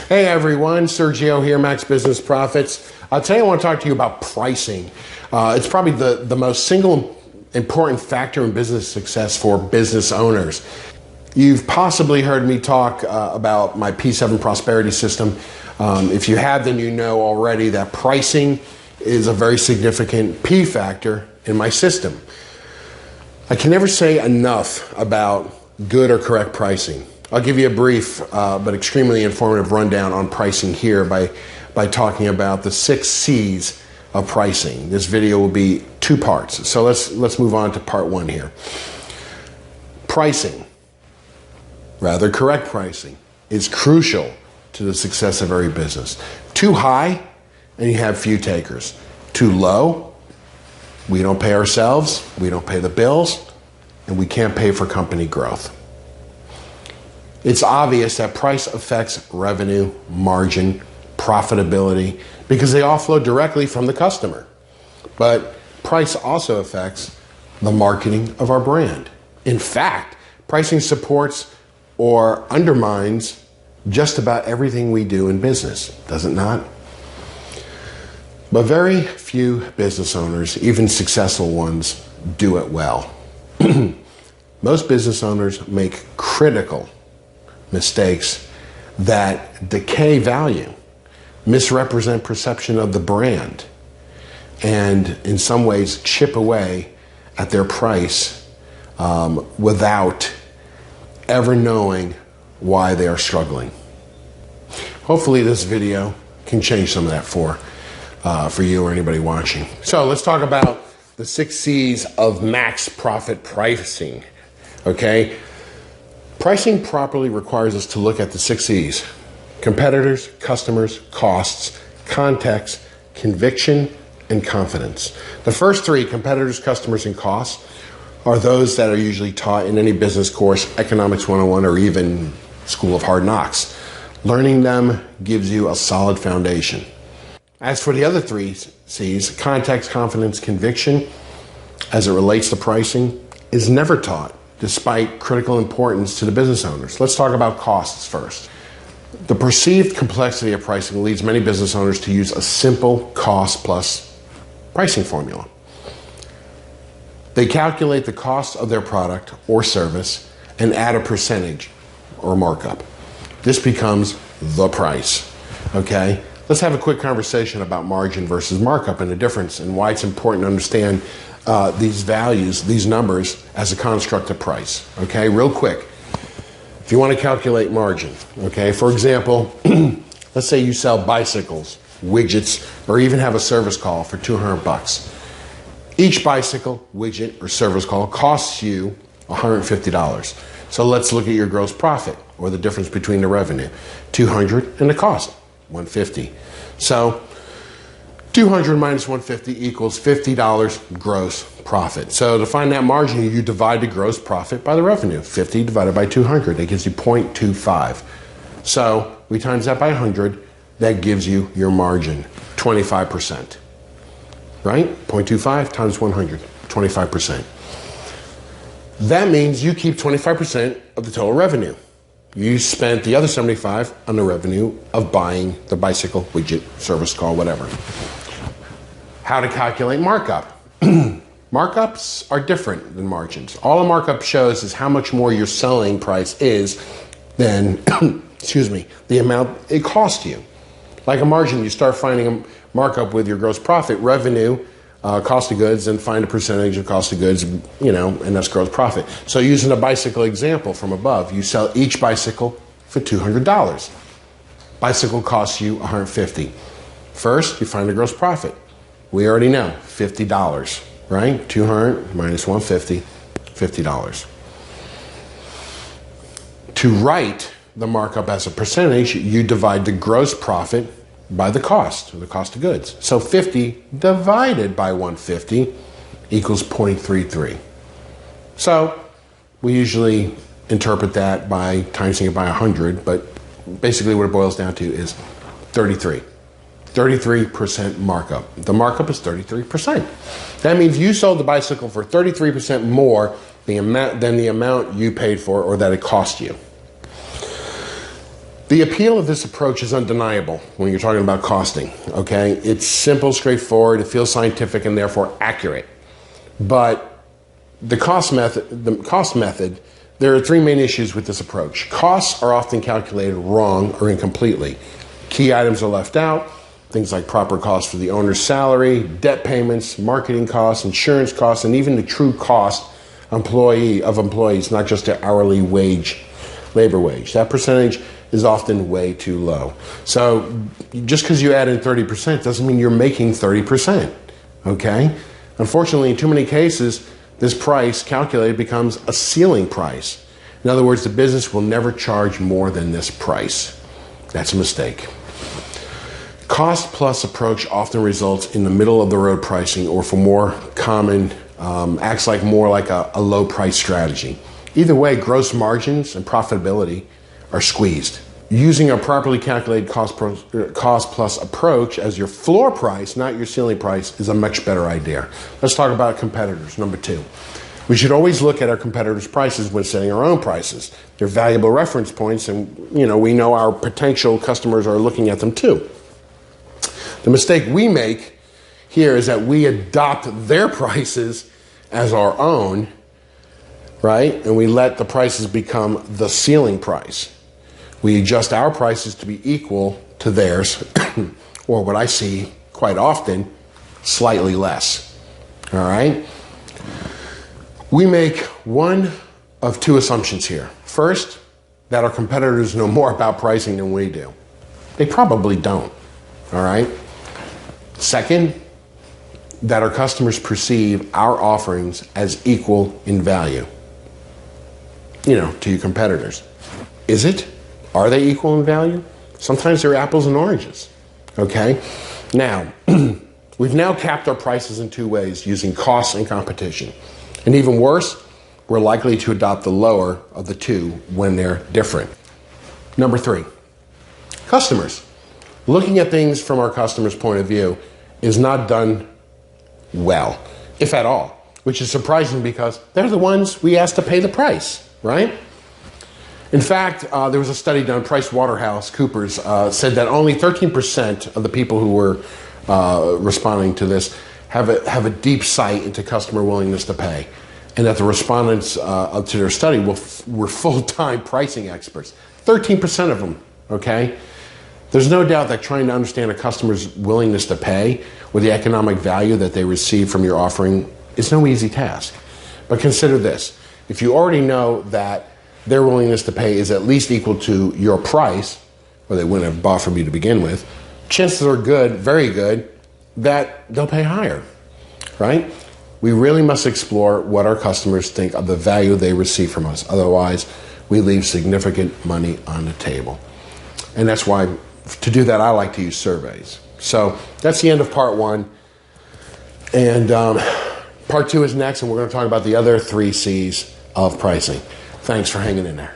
Hey everyone, Sergio here, Max Business Profits. Today I want to talk to you about pricing. It's probably the most single important factor in business success for business owners. You've possibly heard me talk about my P7 prosperity system. If you have, then you know already that pricing is a very significant P factor in my system. I can never say enough about good or correct pricing. I'll give you a brief but extremely informative rundown on pricing here by talking about the 6 C's of pricing. This video will be 2 parts. So let's move on to part 1 here. Pricing, rather correct pricing, is crucial to the success of every business. Too high and you have few takers. Too low, we don't pay ourselves, we don't pay the bills, and we can't pay for company growth. It's obvious that price affects revenue, margin, profitability, because they all flow directly from the customer. But price also affects the marketing of our brand. In fact, pricing supports or undermines just about everything we do in business, does it not? But very few business owners, even successful ones, do it well. Most business owners make critical mistakes that decay value, misrepresent perception of the brand, and in some ways chip away at their price without ever knowing why they are struggling. Hopefully this video can change some of that for you or anybody watching. So let's talk about the 6 C's of max profit pricing, okay? Pricing properly requires us to look at the 6 C's: competitors, customers, costs, context, conviction, and confidence. The first 3, competitors, customers, and costs, are those that are usually taught in any business course, Economics 101, or even School of Hard Knocks. Learning them gives you a solid foundation. As for the other 3 C's, context, confidence, conviction, as it relates to pricing, is never taught, despite critical importance to the business owners. Let's talk about costs first. The perceived complexity of pricing leads many business owners to use a simple cost plus pricing formula. They calculate the cost of their product or service and add a percentage or markup. This becomes the price, okay? Let's have a quick conversation about margin versus markup and the difference and why it's important to understand these values, these numbers, as a construct of price, okay? Real quick, if you want to calculate margin, okay? For example, let's say you sell bicycles, widgets, or even have a service call for $200. Each bicycle, widget, or service call costs you $150. So let's look at your gross profit, or the difference between the revenue. $200 and the cost, $150. So 200 minus 150 equals $50 gross profit. So to find that margin, you divide the gross profit by the revenue. 50 divided by 200, that gives you 0.25. So we times that by 100, that gives you your margin, 25%. Right? 0.25 times 100, 25%. That means you keep 25% of the total revenue. You spent the other 75 on the revenue of buying the bicycle, widget, service call, whatever. How to calculate markup. Markups are different than margins. All a markup shows is how much more your selling price is than, excuse me, the amount it cost you. Like a margin, you start finding a markup with your gross profit, revenue, cost of goods, and find a percentage of cost of goods, you know, and that's gross profit. So using a bicycle example from above, you sell each bicycle for $200. Bicycle costs you $150. First, you find the gross profit. We already know, $50, right? 200 minus 150, $50. To write the markup as a percentage, you divide the gross profit by the cost, or the cost of goods. So 50 divided by 150 equals 0.33. So we usually interpret that by timesing it by 100, but basically what it boils down to is 33. 33% markup. The markup is 33%. That means you sold the bicycle for 33% more than the amount you paid for or that it cost you. The appeal of this approach is undeniable when you're talking about costing, okay? It's simple, straightforward, it feels scientific and therefore accurate. But the cost method, there are three main issues with this approach. Costs are often calculated wrong or incompletely. Key items are left out, things like proper costs for the owner's salary, debt payments, marketing costs, insurance costs, and even the true cost of employees, not just their hourly wage, labor wage. That percentage is often way too low. So just because you add in 30% doesn't mean you're making 30%, okay? Unfortunately, in too many cases, this price calculated becomes a ceiling price. In other words, the business will never charge more than this price. That's a mistake. Cost plus approach often results in the middle of the road pricing, or for more common, acts like more like a low price strategy. Either way, gross margins and profitability are squeezed. Using a properly calculated cost plus approach as your floor price, not your ceiling price, is a much better idea. Let's talk about competitors. Number two, we should always look at our competitors' prices when setting our own prices. They're valuable reference points, and we know our potential customers are looking at them too. The mistake we make here is that we adopt their prices as our own, right? And we let the prices become the ceiling price. We adjust our prices to be equal to theirs, or what I see quite often, slightly less. All right? We make one of two assumptions here. First, that our competitors know more about pricing than we do. They probably don't. All right? Second, that our customers perceive our offerings as equal in value, to your competitors. Is it? Are they equal in value? Sometimes they're apples and oranges, okay? Now, we've now capped our prices in two ways, using costs and competition. And even worse, we're likely to adopt the lower of the two when they're different. Number three, customers. Looking at things from our customer's point of view is not done well, if at all, which is surprising because they're the ones we asked to pay the price, right? In fact, there was a study done, PricewaterhouseCoopers said that only 13% of the people who were responding to this have a deep sight into customer willingness to pay, and that the respondents to their study were full-time pricing experts. 13% of them, okay? There's no doubt that trying to understand a customer's willingness to pay or the economic value that they receive from your offering is no easy task. But consider this. If you already know that their willingness to pay is at least equal to your price, or they wouldn't have bought from you to begin with, chances are good, very good, that they'll pay higher, right? We really must explore what our customers think of the value they receive from us. Otherwise, we leave significant money on the table. And that's why, to do that, I like to use surveys. So that's the end of part one. And part two is next, and we're going to talk about the other 3 C's of pricing. Thanks for hanging in there.